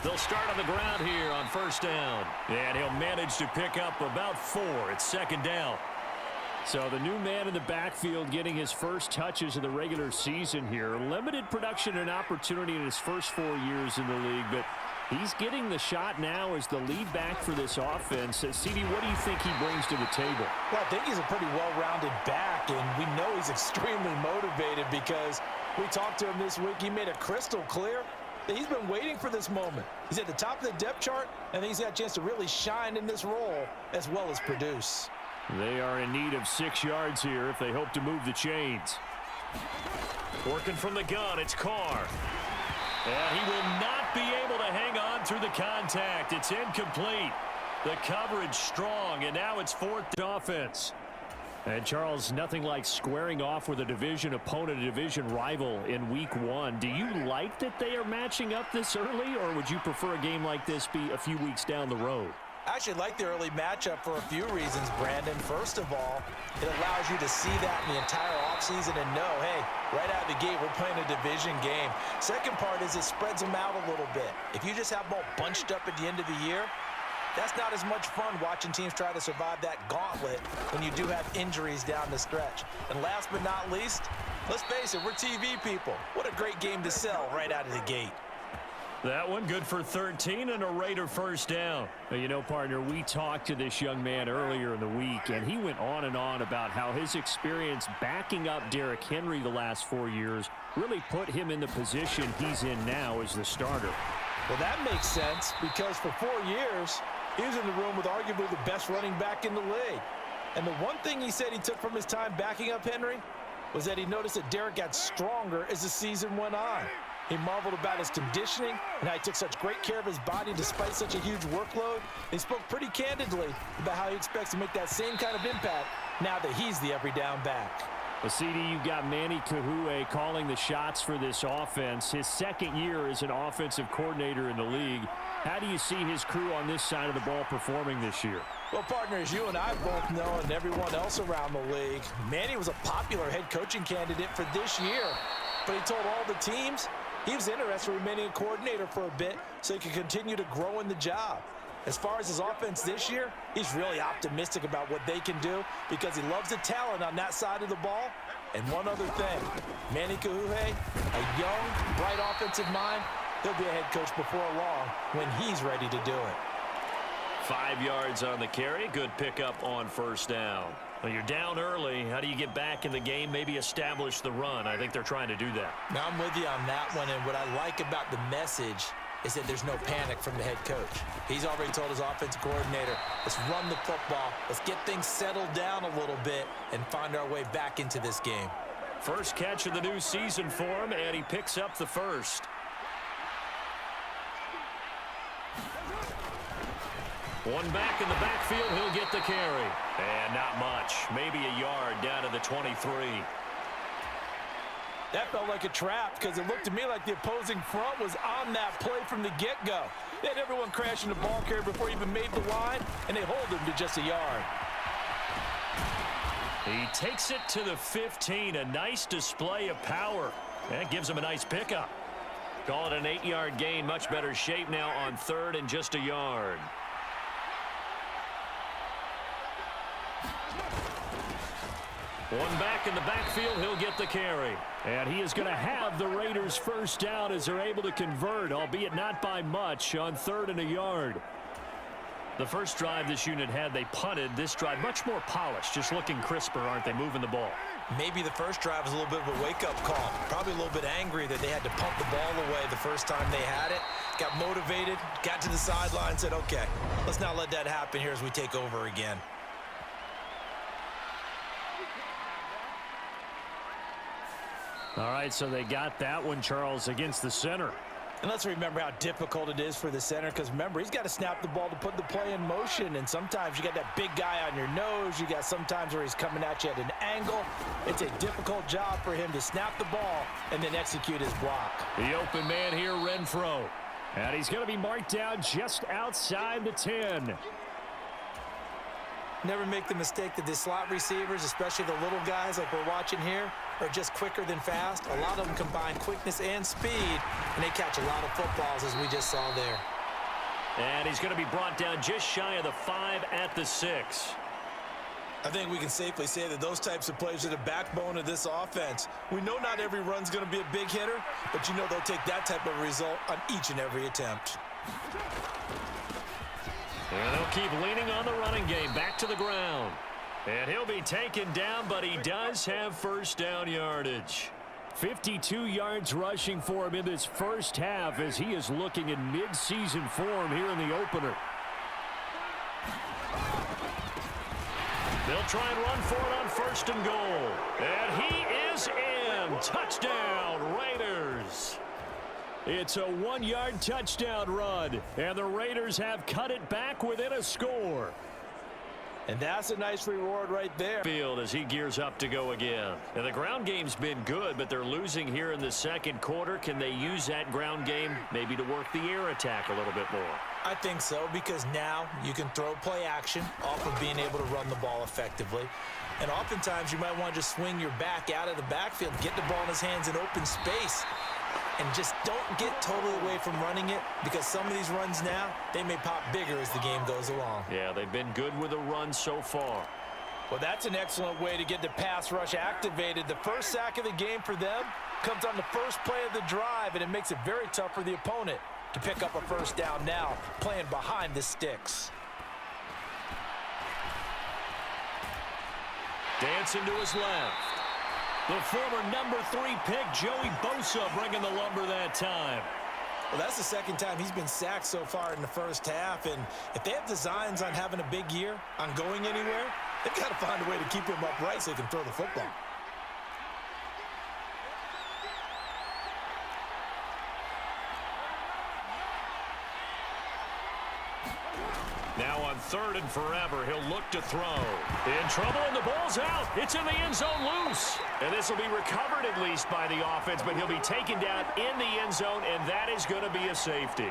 They'll start on the ground here on first down. And he'll manage to pick up about 4. It's second down. So the new man in the backfield getting his first touches of the regular season here. Limited production and opportunity in his first 4 years in the league, but he's getting the shot now as the lead back for this offense. CD, what do you think he brings to the table? Well, I think he's a pretty well-rounded back, and we know he's extremely motivated because we talked to him this week. He made it crystal clear that he's been waiting for this moment. He's at the top of the depth chart, and he's got a chance to really shine in this role as well as produce. They are in need of 6 yards here if they hope to move the chains. Working from the gun, it's Carr. And he will not be able to hang on through the contact. It's incomplete. The coverage strong, and now it's 4th offense. And, Charles, nothing like squaring off with a division opponent, a division rival in week 1. Do you like that they are matching up this early, or would you prefer a game like this be a few weeks down the road? I actually like the early matchup for a few reasons, Brandon. First of all, it allows you to see that in the entire offseason and know, hey, right out of the gate, we're playing a division game. Second part is it spreads them out a little bit. If you just have them all bunched up at the end of the year, that's not as much fun watching teams try to survive that gauntlet when you do have injuries down the stretch. And last but not least, let's face it, we're TV people. What a great game to sell right out of the gate. That one good for 13 and a Raider first down. Now, you know, partner, we talked to this young man earlier in the week, and he went on and on about how his experience backing up Derrick Henry the last 4 years really put him in the position he's in now as the starter. Well, that makes sense because for 4 years, he was in the room with arguably the best running back in the league. And the one thing he said he took from his time backing up Henry was that he noticed that Derrick got stronger as the season went on. He marveled about his conditioning and how he took such great care of his body despite such a huge workload. He spoke pretty candidly about how he expects to make that same kind of impact now that he's the every down back. Well, CD, you've got Manny Kahue calling the shots for this offense. His second year as an offensive coordinator in the league. How do you see his crew on this side of the ball performing this year? Well, partners, you and I both know, and everyone else around the league, Manny was a popular head coaching candidate for this year. But he told all the teams he was interested in remaining a coordinator for a bit so he could continue to grow in the job. As far as his offense this year, he's really optimistic about what they can do because he loves the talent on that side of the ball. And one other thing, Manny Kahue, a young, bright offensive mind, he'll be a head coach before long when he's ready to do it. 5 yards on the carry. Good pickup on first down. Well, you're down early. How do you get back in the game, maybe establish the run? I think they're trying to do that. Now, I'm with you on that one, and what I like about the message is that there's no panic from the head coach. He's already told his offensive coordinator, let's run the football, let's get things settled down a little bit and find our way back into this game. First catch of the new season for him, and he picks up the first. One back in the backfield, he'll get the carry. And not much, maybe a yard down to the 23. That felt like a trap because it looked to me like the opposing front was on that play from the get-go. They had everyone crashing the ball carrier before he even made the line, and they hold him to just a yard. He takes it to the 15, a nice display of power. That gives him a nice pickup. Call it an 8-yard gain, much better shape now on third and just a yard. One back in the backfield, he'll get the carry. And he is going to have the Raiders first down as they're able to convert, albeit not by much, on third and a yard. The first drive this unit had, they punted. This drive, much more polished, just looking crisper, aren't they, moving the ball? Maybe the first drive was a little bit of a wake-up call. Probably a little bit angry that they had to pump the ball away the first time they had it. Got motivated, got to the sideline, said, okay, let's not let that happen here as we take over again. All right, so they got that one, Charles, against the center. And let's remember how difficult it is for the center because, remember, he's got to snap the ball to put the play in motion. And sometimes you got that big guy on your nose. You got sometimes where he's coming at you at an angle. It's a difficult job for him to snap the ball and then execute his block. The open man here, Renfro. And he's going to be marked down just outside the 10. Never make the mistake that the slot receivers, especially the little guys like we're watching here, are just quicker than fast. A lot of them combine quickness and speed, and they catch a lot of footballs as we just saw there. And he's going to be brought down just shy of the 5 at the 6. I think we can safely say that those types of plays are the backbone of this offense. We know not every run's going to be a big hitter, but you know they'll take that type of result on each and every attempt. And they'll keep leaning on the running game. Back to the ground. And he'll be taken down, but he does have first down yardage. 52 yards rushing for him in this first half as he is looking in mid-season form here in the opener. They'll try and run for it on 1st and goal. And he is in. Touchdown, Raiders. It's a 1-yard touchdown run, and the Raiders have cut it back within a score. And that's a nice reward right there. Field as he gears up to go again. And the ground game's been good, but they're losing here in the second quarter. Can they use that ground game maybe to work the air attack a little bit more? I think so, because now you can throw play action off of being able to run the ball effectively. And oftentimes you might want to just swing your back out of the backfield, get the ball in his hands in open space, and just don't get totally away from running it, because some of these runs now, they may pop bigger as the game goes along. Yeah, they've been good with the run so far. Well, that's an excellent way to get the pass rush activated. The first sack of the game for them comes on the first play of the drive, and it makes it very tough for the opponent to pick up a first down now, playing behind the sticks. Dancing to his left. The former number 3 pick, Joey Bosa, bringing the lumber that time. Well, that's the second time he's been sacked so far in the first half, and if they have designs on having a big year, on going anywhere, they've got to find a way to keep him upright so he can throw the football. Now on 3rd and forever, he'll look to throw. In trouble, and the ball's out. It's in the end zone loose. And this will be recovered at least by the offense, but he'll be taken down in the end zone, and that is going to be a safety.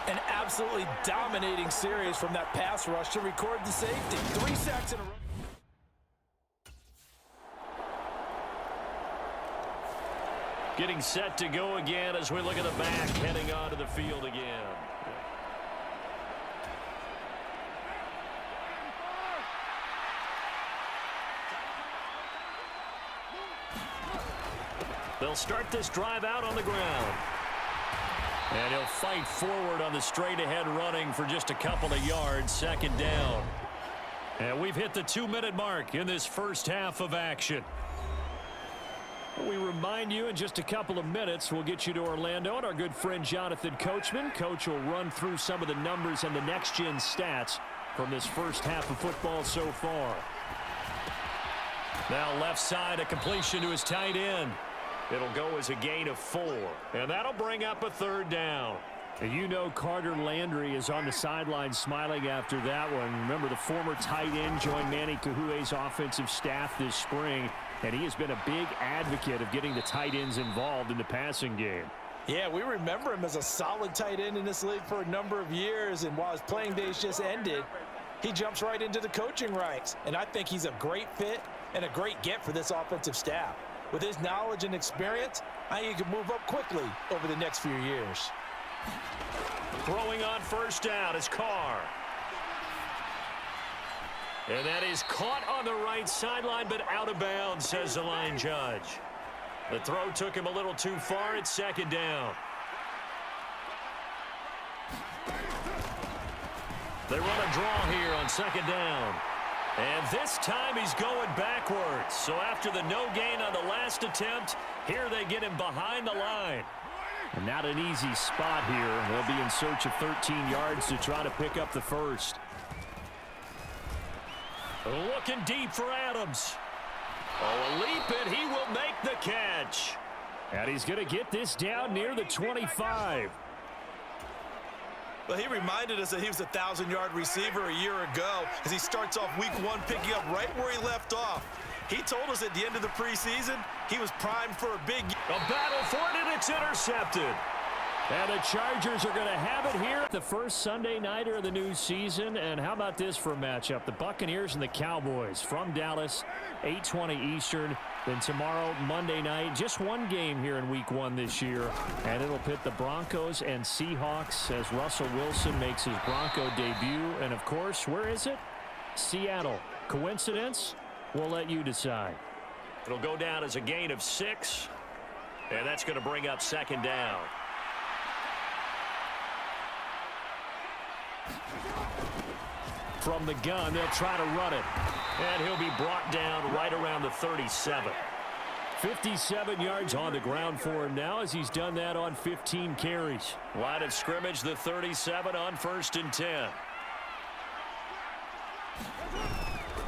An absolutely dominating series from that pass rush to record the safety. 3 sacks in a row. Getting set to go again as we look at the back, heading onto the field again. They'll start this drive out on the ground. And he'll fight forward on the straight-ahead running for just a couple of yards, 2nd down. And we've hit the 2-minute mark in this first half of action. We remind you in just a couple of minutes, we'll get you to Orlando and our good friend Jonathan Coachman. Coach will run through some of the numbers and the next-gen stats from this first half of football so far. Now left side, a completion to his tight end. It'll go as a gain of 4, and that'll bring up a 3rd down. And you know Carter Landry is on the sideline smiling after that one. Remember, the former tight end joined Manny Kahue's offensive staff this spring, and he has been a big advocate of getting the tight ends involved in the passing game. Yeah, we remember him as a solid tight end in this league for a number of years, and while his playing days just ended, he jumps right into the coaching ranks. And I think he's a great fit and a great get for this offensive staff. With his knowledge and experience, I think he can move up quickly over the next few years. Throwing on 1st down is Carr. And that is caught on the right sideline, but out of bounds, says the line judge. The throw took him a little too far. It's 2nd down. They run a draw here on 2nd down. And this time he's going backwards. So after the no gain on the last attempt, here they get him behind the line. And not an easy spot here. They'll be in search of 13 yards to try to pick up the first. Looking deep for Adams. Oh, a leap, and he will make the catch. And he's going to get this down near the 25. Well, he reminded us that he was a 1,000-yard receiver a year ago as he starts off week 1 picking up right where he left off. He told us at the end of the preseason he was primed for a big... A battle for it, and it's intercepted. And the Chargers are going to have it here. The first Sunday nighter of the new season. And how about this for a matchup? The Buccaneers and the Cowboys from Dallas, 8:20 Eastern. Then tomorrow, Monday night, just one game here in Week 1 this year. And it'll pit the Broncos and Seahawks as Russell Wilson makes his Bronco debut. And, of course, where is it? Seattle. Coincidence? We'll let you decide. It'll go down as a gain of 6. And that's going to bring up second down. From the gun, they'll try to run it. And he'll be brought down right around the 37. 57 yards on the ground for him now as he's done that on 15 carries. Line of scrimmage, the 37 on 1st and 10.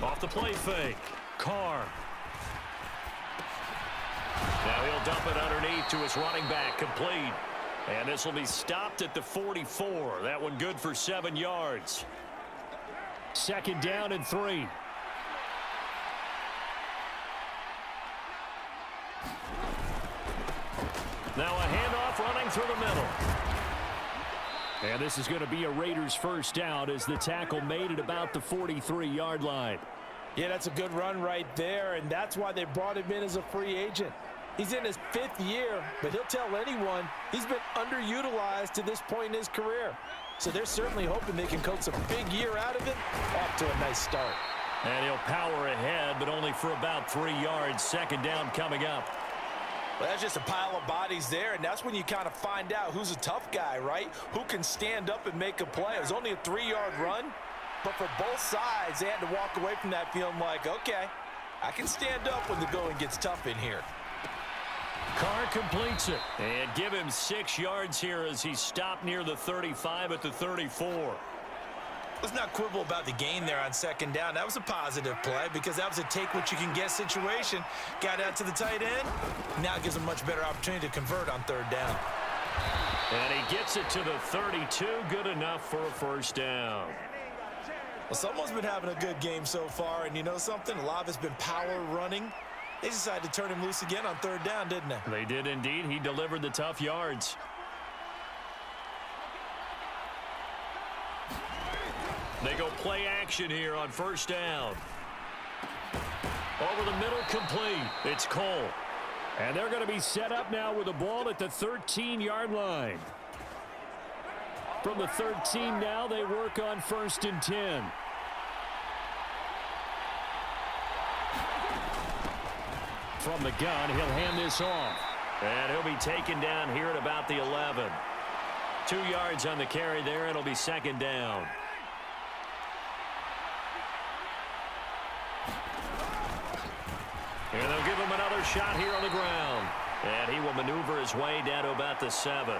Off the play fake. Carr. Now he'll dump it underneath to his running back, complete. And this will be stopped at the 44. That one good for 7 yards. 2nd down and 3. Now a handoff running through the middle. And this is going to be a Raiders first down as the tackle made at about the 43-yard line. Yeah, that's a good run right there, and that's why they brought him in as a free agent. He's in his 5th year, but he'll tell anyone he's been underutilized to this point in his career. So they're certainly hoping they can coax a big year out of it. Off to a nice start. And he'll power ahead, but only for about 3 yards. 2nd down coming up. Well, that's just a pile of bodies there, and that's when you kind of find out who's a tough guy, right? Who can stand up and make a play. It was only a 3-yard run, but for both sides, they had to walk away from that feeling like, okay, I can stand up when the going gets tough in here. Carr completes it. And give him 6 yards here as he stopped near the 35 at the 34. Let's not quibble about the gain there on 2nd down. That was a positive play because that was a take-what-you-can-get situation. Got out to the tight end. Now it gives him a much better opportunity to convert on 3rd down. And he gets it to the 32. Good enough for a first down. Well, someone's been having a good game so far, and you know something? A lot of it's been power running. They decided to turn him loose again on 3rd down, didn't they? They did indeed. He delivered the tough yards. They go play action here on 1st down. Over the middle, complete. It's Cole. And they're going to be set up now with the ball at the 13-yard line. From the 13 now, they work on 1st and 10. From the gun, he'll hand this off. And he'll be taken down here at about the 11. 2 yards on the carry there. It'll be 2nd down. And they'll give him another shot here on the ground. And he will maneuver his way down to about the 7.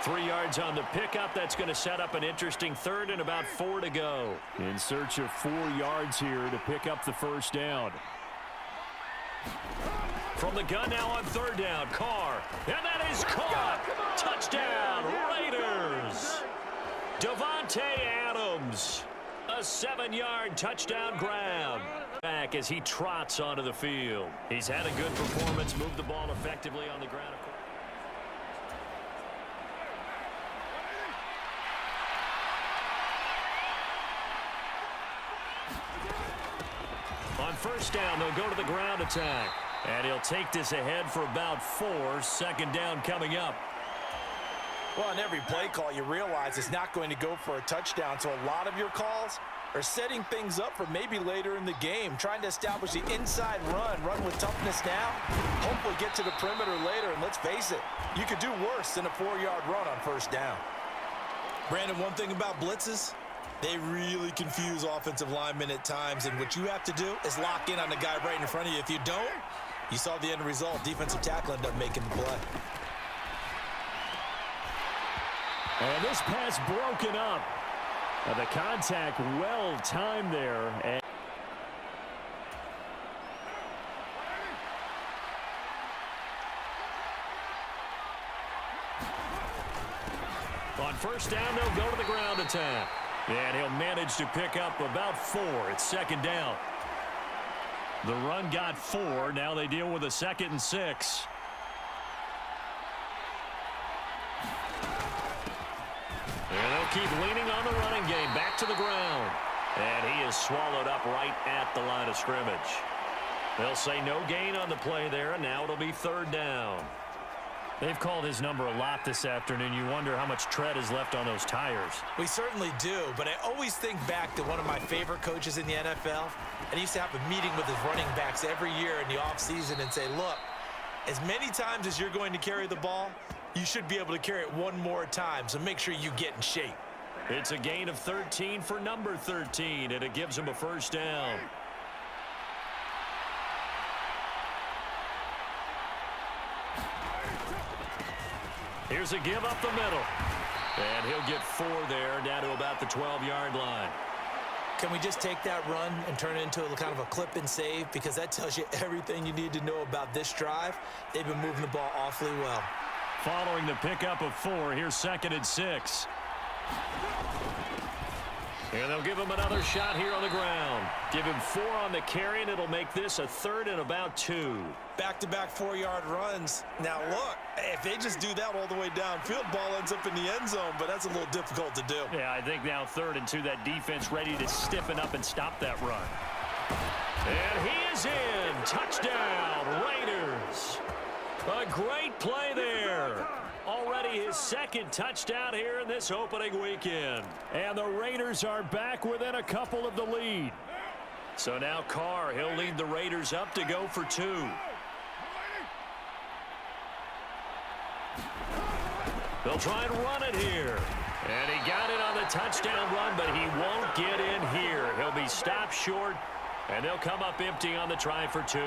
3 yards on the pickup. That's going to set up an interesting 3rd and about 4 to go. In search of 4 yards here to pick up the first down. From the gun now on 3rd down. Carr. And that is caught. Touchdown, Raiders. Davante Adams. A 7-yard touchdown grab. Back as he trots onto the field. He's had a good performance, moved the ball effectively on the ground. On 1st down, they'll go to the ground attack. And he'll take this ahead for about 4. 2nd down coming up. Well, on every play call, you realize it's not going to go for a touchdown. So a lot of your calls are setting things up for maybe later in the game, trying to establish the inside run with toughness now, hopefully get to the perimeter later. And let's face it, you could do worse than a 4-yard run on 1st down. Brandon, one thing about blitzes, they really confuse offensive linemen at times, and what you have to do is lock in on the guy right in front of you. If you don't, you saw the end result. Defensive tackle ended up making the play. And this pass broken up. The contact well timed there. And on 1st down, they'll go to the ground attack. And he'll manage to pick up about 4. It's 2nd down. The run got 4. Now they deal with a 2nd and 6. And they'll keep leaning on the running game. Back to the ground. And he is swallowed up right at the line of scrimmage. They'll say no gain on the play there, and now it'll be third down. They've called his number a lot this afternoon. You wonder how much tread is left on those tires. We certainly do, but I always think back to one of my favorite coaches in the NFL, and he used to have a meeting with his running backs every year in the offseason and say, look, as many times as you're going to carry the ball, you should be able to carry it one more time, so make sure you get in shape. It's a gain of 13 for number 13, and it gives him a first down. Here's a give up the middle. And he'll get 4 there, down to about the 12-yard line. Can we just take that run and turn it into a kind of a clip and save? Because that tells you everything you need to know about this drive. They've been moving the ball awfully well. Following the pickup of 4, here's 2nd and 6. And they'll give him another shot here on the ground. Give him 4 on the carry, and it'll make this a 3rd and about 2. Back-to-back 4-yard runs. Now, look, if they just do that all the way downfield, ball ends up in the end zone, but that's a little difficult to do. Yeah, I think now 3rd and 2, that defense ready to stiffen up and stop that run. And he is in. Touchdown, Raiders. A great play there. Already his 2nd touchdown here in this opening weekend. And the Raiders are back within a couple of the lead. So now Carr, he'll lead the Raiders up to go for 2. They'll try and run it here. And he got it on the touchdown run, but he won't get in here. He'll be stopped short, and they'll come up empty on the try for 2.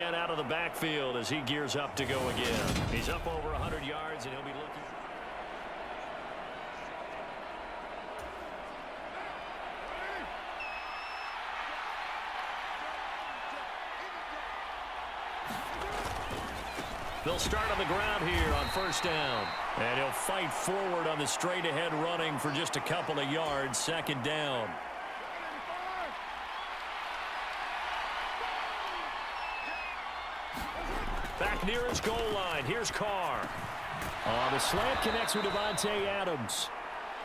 And out of the backfield as he gears up to go again. He's up over 100 yards, and he'll be looking. They'll start on the ground here on first down. And he'll fight forward on the straight-ahead running for just a couple of yards. 2nd down. Back near his goal line. Here's Carr. The slant connects with Davante Adams.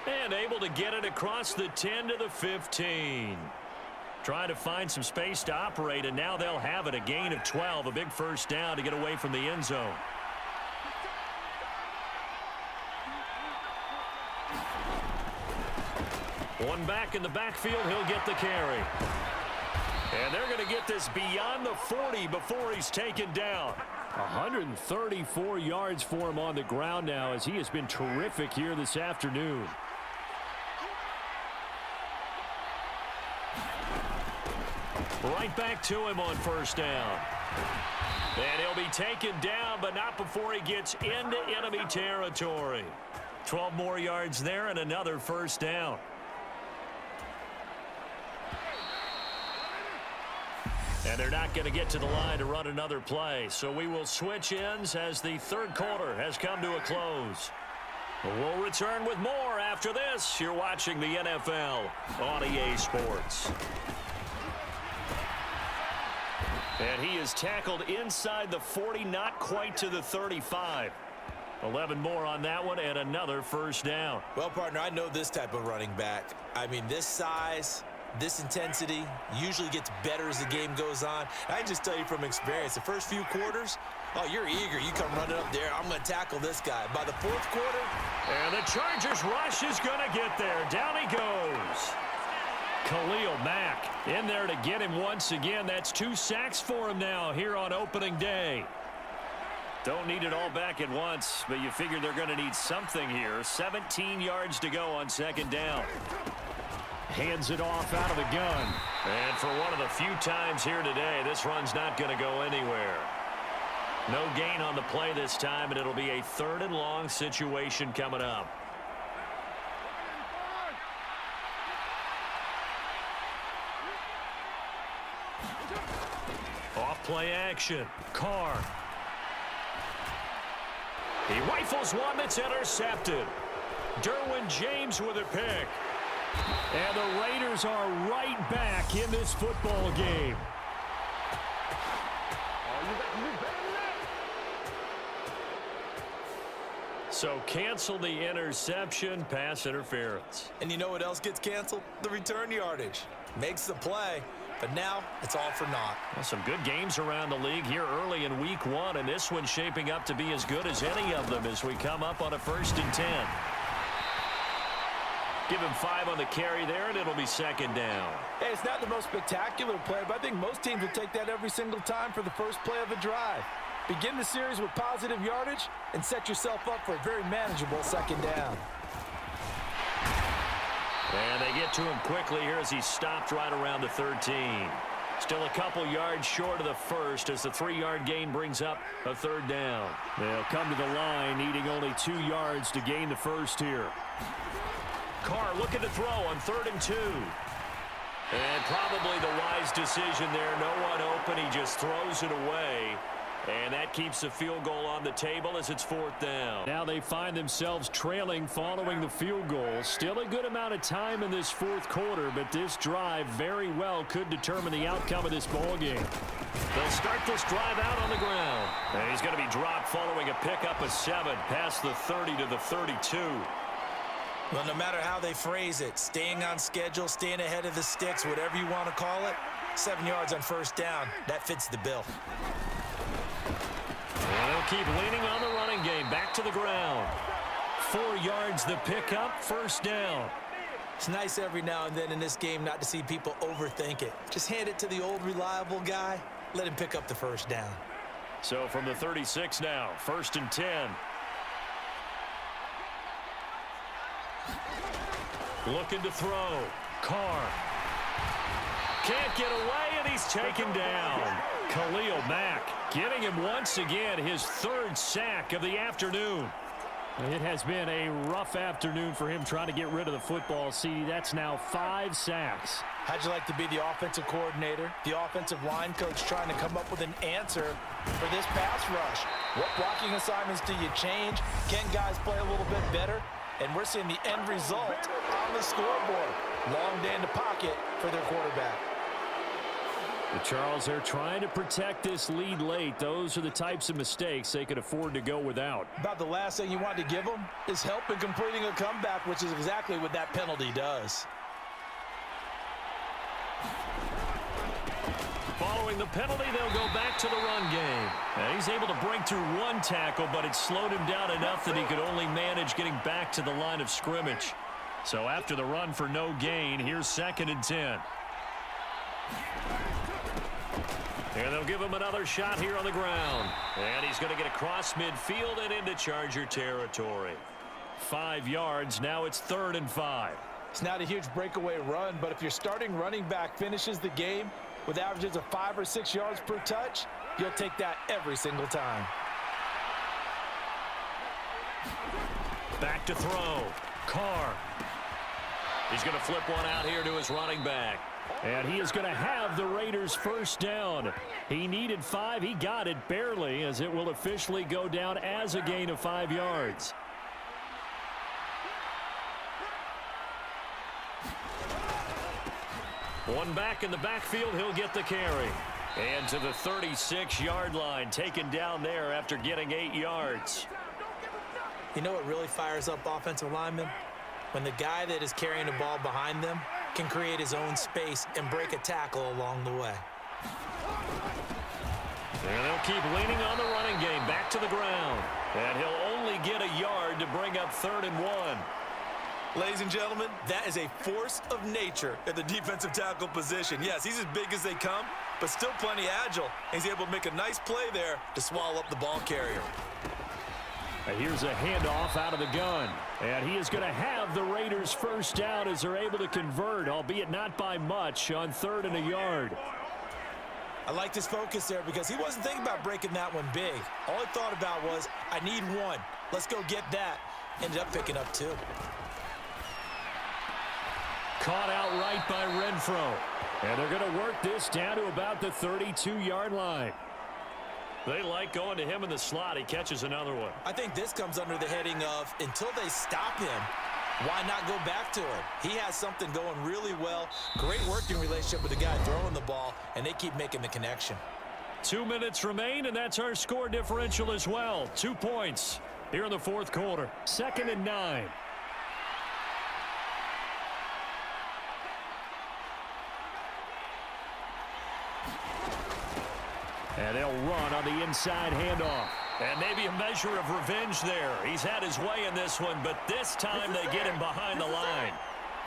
And able to get it across the 10 to the 15. Trying to find some space to operate, and now they'll have it. A gain of 12, a big first down to get away from the end zone. One back in the backfield, he'll get the carry. And they're going to get this beyond the 40 before he's taken down. 134 yards for him on the ground now, as he has been terrific here this afternoon. Right back to him on first down. And he'll be taken down, but not before he gets into enemy territory. 12 more yards there and another first down. And they're not going to get to the line to run another play. So we will switch ends as the 3rd quarter has come to a close. We'll return with more after this. You're watching the NFL on EA Sports. And he is tackled inside the 40, not quite to the 35. 11 more on that one, and another first down. Well, partner, I know this type of running back. I mean, this size, this intensity usually gets better as the game goes on. I just tell you from experience, the first few quarters, oh, you're eager. You come running up there. I'm going to tackle this guy. By the 4th quarter. And the Chargers rush is going to get there. Down he goes. Khalil Mack in there to get him once again. That's 2 sacks for him now here on opening day. Don't need it all back at once, but you figure they're going to need something here. 17 yards to go on 2nd down. Hands it off out of the gun. And for one of the few times here today, this run's not going to go anywhere. No gain on the play this time, and it'll be a 3rd and long situation coming up. Off play action. Carr. He rifles one that's intercepted. Derwin James with a pick. And the Raiders are right back in this football game. So cancel the interception, pass interference. And you know what else gets canceled? The return yardage. Makes the play, but now it's all for naught. Well, some good games around the league here early in week 1, and this one's shaping up to be as good as any of them as we come up on a 1st and 10. Give him 5 on the carry there, and it'll be 2nd down. Hey, it's not the most spectacular play, but I think most teams will take that every single time for the first play of a drive. Begin the series with positive yardage and set yourself up for a very manageable 2nd down. And they get to him quickly here as he stopped right around the 13. Still a couple yards short of the first as the 3-yard gain brings up a 3rd down. They'll come to the line needing only 2 yards to gain the first here. Carr looking to throw on 3rd and 2. And probably the wise decision there. No one open. He just throws it away. And that keeps the field goal on the table as it's 4th down. Now they find themselves trailing following the field goal. Still a good amount of time in this 4th quarter, but this drive very well could determine the outcome of this ball game. They'll start this drive out on the ground. And he's going to be dropped following a pickup of 7 past the 30 to the 32. Well, no matter how they phrase it, staying on schedule, staying ahead of the sticks, whatever you want to call it, 7 yards on 1st down, that fits the bill. And they'll keep leaning on the running game. Back to the ground. 4 yards the pickup, 1st down. It's nice every now and then in this game not to see people overthink it. Just hand it to the old reliable guy. Let him pick up the 1st down. So from the 36 now, 1st and 10. Looking to throw. Carr. Can't get away, and he's taken down. Khalil Mack getting him once again his 3rd sack of the afternoon. It has been a rough afternoon for him trying to get rid of the football. See, that's now 5 sacks. How'd you like to be the offensive coordinator, the offensive line coach trying to come up with an answer for this pass rush? What blocking assignments do you change? Can guys play a little bit better? And we're seeing the end result on the scoreboard. Long day in the pocket for their quarterback. The Charles, they're trying to protect this lead late. Those are the types of mistakes they could afford to go without. About the last thing you want to give them is help in completing a comeback, which is exactly what that penalty does. Following the penalty, they'll go back to the run game. And he's able to break through 1 tackle, but it slowed him down enough that he could only manage getting back to the line of scrimmage. So after the run for no gain, here's 2nd and 10. And they'll give him another shot here on the ground. And he's going to get across midfield and into Charger territory. 5 yards, now it's 3rd and 5. It's not a huge breakaway run, but if your starting running back finishes the game with averages of 5 or 6 yards per touch, you'll take that every single time. Back to throw. Carr. He's going to flip one out here to his running back. And he is going to have the Raiders' 1st down. He needed 5. He got it barely, as it will officially go down as a gain of 5 yards. One back in the backfield, he'll get the carry. And to the 36-yard line, taken down there after getting 8 yards. You know what really fires up offensive linemen? When the guy that is carrying the ball behind them can create his own space and break a tackle along the way. And they'll keep leaning on the running game. Back to the ground. And he'll only get a yard to bring up 3rd and 1. Ladies and gentlemen, that is a force of nature at the defensive tackle position. Yes, he's as big as they come, but still plenty agile. And he's able to make a nice play there to swallow up the ball carrier. Here's a handoff out of the gun. And he is going to have the Raiders' 1st down as they're able to convert, albeit not by much, on 3rd and a yard. I liked his focus there because he wasn't thinking about breaking that one big. All he thought about was, I need 1. Let's go get that. Ended up picking up 2. Caught outright by Renfro. And they're going to work this down to about the 32-yard line. They like going to him in the slot. He catches another one. I think this comes under the heading of, until they stop him, why not go back to him? He has something going really well. Great working relationship with the guy throwing the ball, and they keep making the connection. 2 minutes remain, and that's our score differential as well. 2 points. here in the fourth quarter. 2nd and 9. And they'll run on the inside handoff. And maybe a measure of revenge there. He's had his way in this one, but this time they get him behind the line.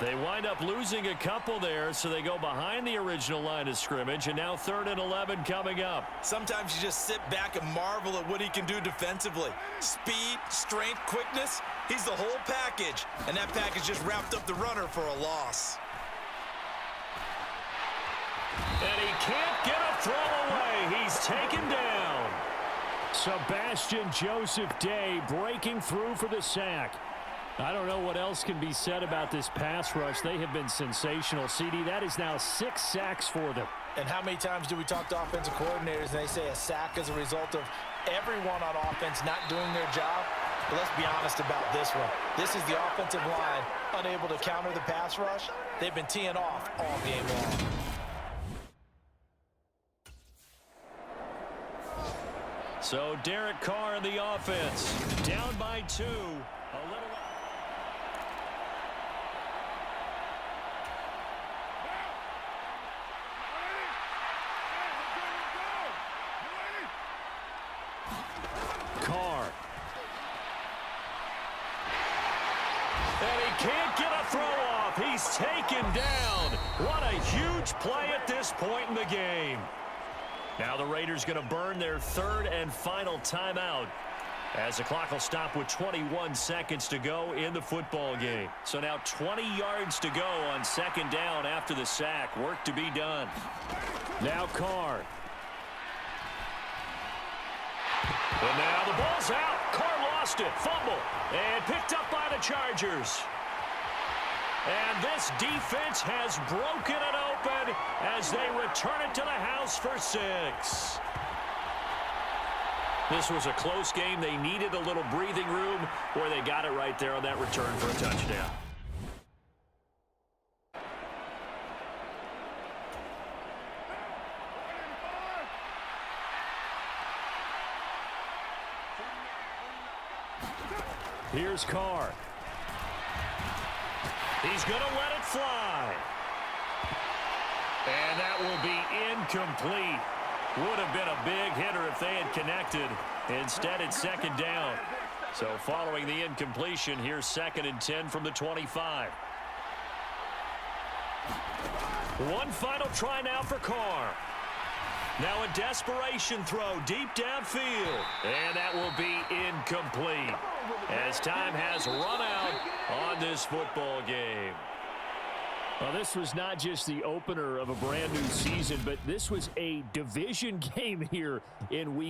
They wind up losing a couple there, so they go behind the original line of scrimmage, and now 3rd and 11 coming up. Sometimes you just sit back and marvel at what he can do defensively. Speed, strength, quickness, he's the whole package. And that package just wrapped up the runner for a loss. And he can't get a throw away. He's taken down. Sebastian Joseph Day breaking through for the sack. I don't know what else can be said about this pass rush. They have been sensational. CD, that is now 6 sacks for them. And how many times do we talk to offensive coordinators and they say a sack is a result of everyone on offense not doing their job? But let's be honest about this one. This is the offensive line unable to counter the pass rush. They've been teeing off all game long. So Derek Carr in the offense. Down by 2. A little... Carr. And he can't get a throw off. He's taken down. What a huge play at this point in the game. Now the Raiders going to burn their 3rd and final timeout as the clock will stop with 21 seconds to go in the football game. So now 20 yards to go on 2nd down after the sack. Work to be done. Now Carr. And now the ball's out. Carr lost it. Fumble. And picked up by the Chargers. And this defense has broken it open as they return it to the house for 6. This was a close game. They needed a little breathing room, where they got it right there on that return for a touchdown. Here's Carr. He's going to let it fly. And that will be incomplete. Would have been a big hitter if they had connected. Instead, it's 2nd down. So following the incompletion, here's 2nd and 10 from the 25. One final try now for Carr. Now a desperation throw deep downfield. And that will be incomplete as time has run out on this football game. Well, this was not just the opener of a brand new season, but this was a division game here in week